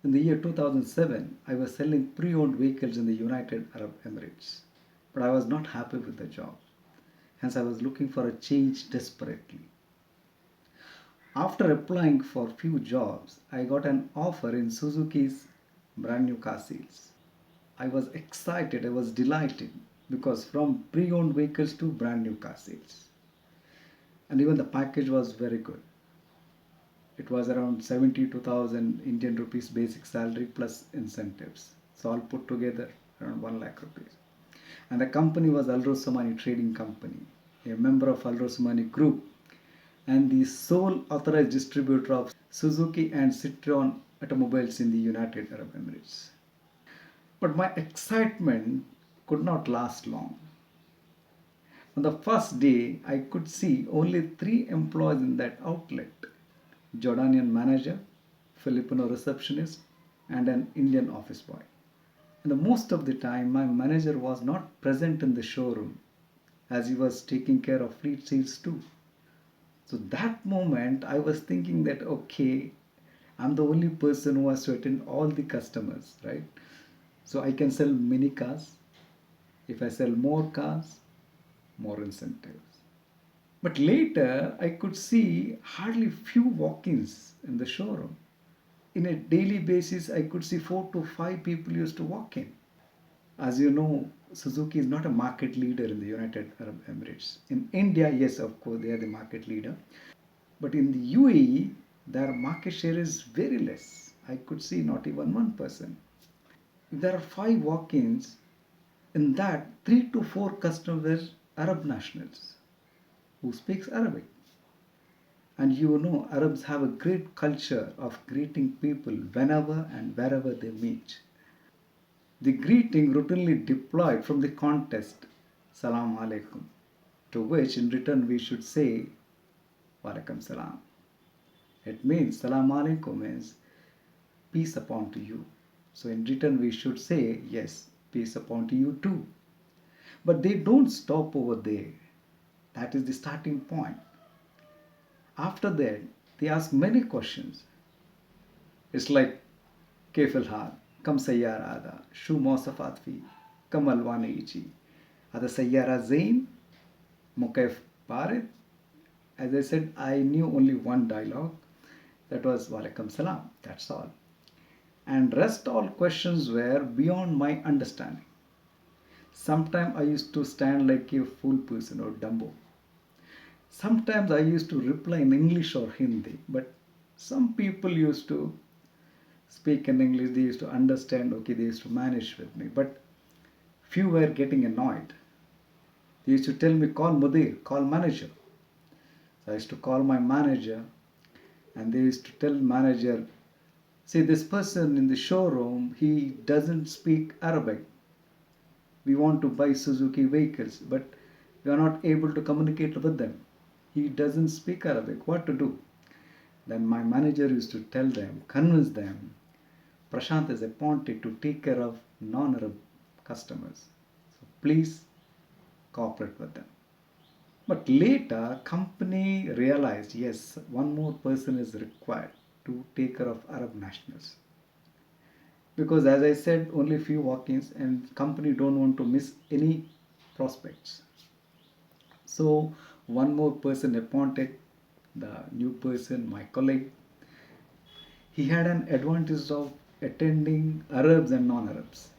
In the year 2007, I was selling pre-owned vehicles in the United Arab Emirates, but I was not happy with the job. Hence, I was looking for a change desperately. After applying for few jobs, I got an offer in Suzuki's brand new car sales. I was excited, I was delighted because from pre-owned vehicles to brand new car sales. And even the package was very good. It was around 72,000 Indian rupees basic salary plus incentives. So all put together around 1 lakh rupees. And the company was Al Rosmani Trading Company, a member of Al Rosmani Group and the sole authorized distributor of Suzuki and Citroen automobiles in the United Arab Emirates. But my excitement could not last long. On the first day, I could see only three employees in that outlet: Jordanian manager, Filipino receptionist, and an Indian office boy. And the most of the time, my manager was not present in the showroom as he was taking care of fleet sales too. So that moment, I was thinking that okay, I'm the only person who has to attend all the customers, right? So I can sell many cars. If I sell more cars, more incentives. But later, I could see hardly few walk-ins in the showroom. In a daily basis, I could see 4 to 5 people used to walk in. As you know, Suzuki is not a market leader in the United Arab Emirates. In India, yes, of course, they are the market leader. But in the UAE, their market share is very less. I could see not even 1%. If there are 5 walk-ins, in that 3 to 4 customers were Arab nationals who speaks Arabic. And you know, Arabs have a great culture of greeting people whenever and wherever they meet. The greeting routinely deployed from the context, Salam Alaikum, to which in return we should say, Walaikum Salam. It means Salam Alaikum means peace upon to you. So in return we should say, yes, peace upon to you too. But they don't stop over there. That is the starting point. After that, they ask many questions. It's like كيف الحال؟ كم سيارة هذا؟ شو مواصفات فيه؟ كم ألوانه يجي؟ هذا سيارة زين؟ مكيف بارد؟ As I said, I knew only one dialogue. That was Walaikum Salam. That's all. And rest all questions were beyond my understanding. Sometimes I used to stand like a fool person or Dumbo. Sometimes I used to reply in English or Hindi, but some people used to speak in English, they used to understand, okay, they used to manage with me, but few were getting annoyed. They used to tell me, call Mudir, call manager. So I used to call my manager, and they used to tell manager, see, this person in the showroom, he doesn't speak Arabic. We want to buy Suzuki vehicles, but we are not able to communicate with them. He doesn't speak Arabic. What to do? Then my manager used to tell them, convince them, Prashant is appointed to take care of non-Arab customers. So please cooperate with them. But later, company realized, yes, one more person is required to take care of Arab nationals. Because as I said, only few walk-ins and company don't want to miss any prospects. So one more person appointed, the new person, my colleague. He had an advantage of attending Arabs and non-Arabs.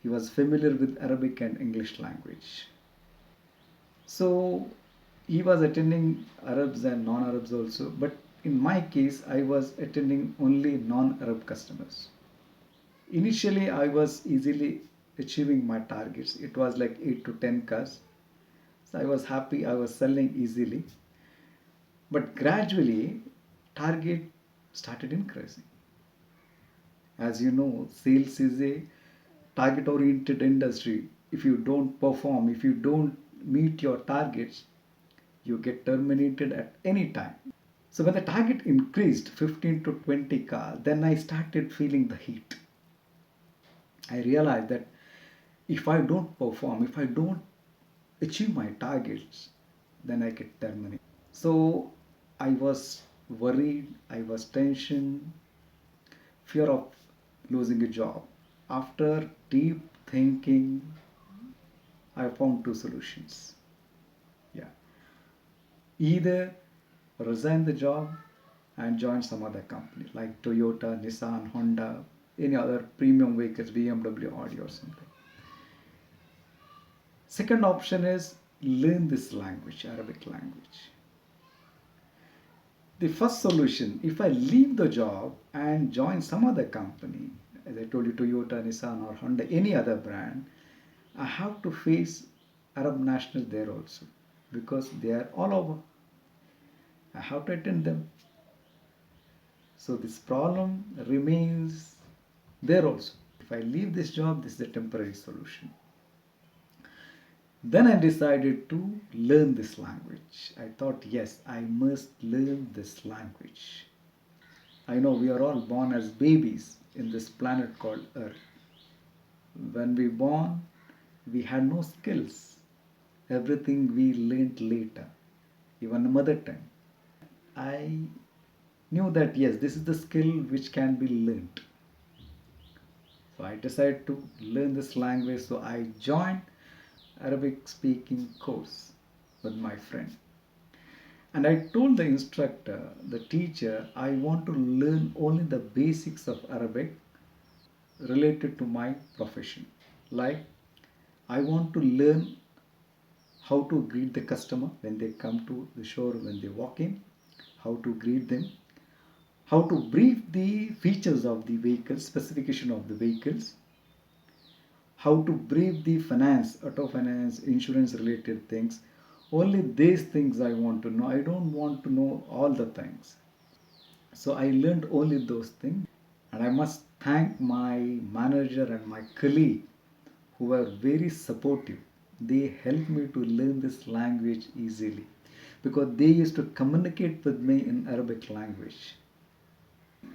He was familiar with Arabic and English language. So he was attending Arabs and non-Arabs also, but in my case, I was attending only non-Arab customers. Initially, I was easily achieving my targets. It was like 8 to 10 cars. So I was happy, I was selling easily. But gradually, target started increasing. As you know, sales is a target oriented industry. If you don't perform, if you don't meet your targets, you get terminated at any time. So when the target increased 15 to 20 cars, then I started feeling the heat. I realized that if I don't perform, if I don't achieve my targets, then I get terminated. So I was worried, I was tension, fear of losing a job. After deep thinking, I found two solutions. Yeah. Either resign the job and join some other company like Toyota, Nissan, Honda, any other premium vehicles, BMW, Audi or something. Second option is learn this language, Arabic language. The first solution, if I leave the job and join some other company, as I told you, Toyota, Nissan, or Honda, any other brand, I have to face Arab nationals there also because they are all over. I have to attend them. So this problem remains there also. If I leave this job, this is a temporary solution. Then I decided to learn this language. I thought, yes, I must learn this language. I know we are all born as babies in this planet called Earth. When we born, we had no skills. Everything we learned later, even mother tongue. I knew that yes, this is the skill which can be learned. So I decided to learn this language. So I joined Arabic speaking course with my friend. And I told the instructor, the teacher, I want to learn only the basics of Arabic related to my profession. Like, I want to learn how to greet the customer when they come to the showroom, when they walk in, how to greet them, how to brief the features of the vehicle, specification of the vehicles, how to brief the finance, auto finance, insurance related things. Only these things I want to know. I don't want to know all the things. So I learned only those things. And I must thank my manager and my colleague who were very supportive. They helped me to learn this language easily because they used to communicate with me in Arabic language.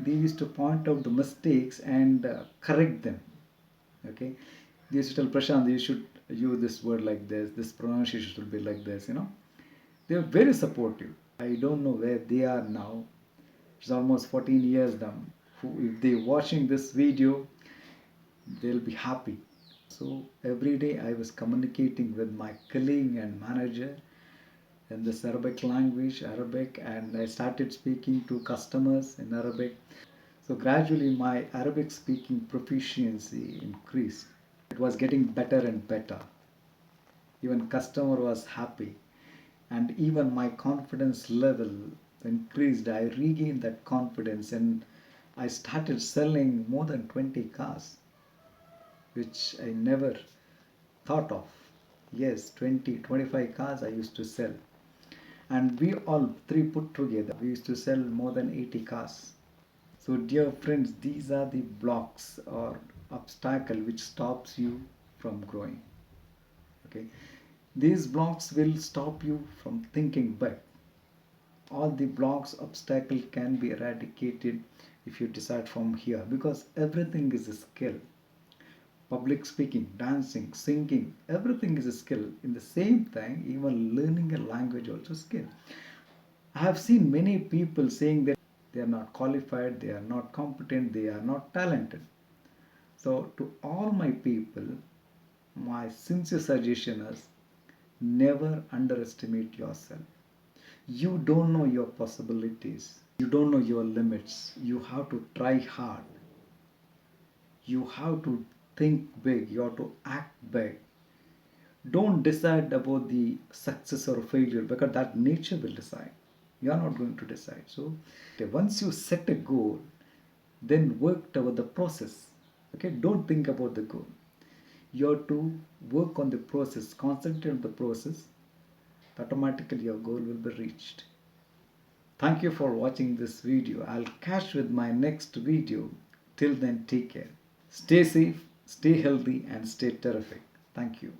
They used to point out the mistakes and correct them. Okay, they used to tell Prashant, you should use this word like this pronunciation should be like this. They were very supportive. I don't know where they are now. It's almost 14 years now. If they're watching this video, they'll be happy. So every day I was communicating with my colleague and manager in this Arabic language, Arabic, and I started speaking to customers in Arabic. So gradually my Arabic speaking proficiency increased. It was getting better and better. Even customer was happy, and even my confidence level increased. I regained that confidence and I started selling more than 20 cars, which I never thought of. Yes, 20, 25 cars I used to sell. And we all three put together, we used to sell more than 80 cars. So dear friends, these are the blocks or obstacle which stops you from growing. Okay, these blocks will stop you from thinking big. All the blocks, obstacle can be eradicated if you decide from here because everything is a skill. Public speaking, dancing, singing, everything is a skill. In the same thing, even learning a language also skill. I have seen many people saying that they are not qualified, they are not competent, they are not talented. So to all my people, my sincere suggestion is never underestimate yourself. You don't know your possibilities. You don't know your limits. You have to try hard. You have to think big. You have to act big. Don't decide about the success or failure because that nature will decide. You are not going to decide. So once you set a goal, then work toward the process. Okay, don't think about the goal. You have to work on the process, concentrate on the process. Automatically your goal will be reached. Thank you for watching this video. I'll catch with my next video. Till then, take care. Stay safe, stay healthy, and stay terrific. Thank you.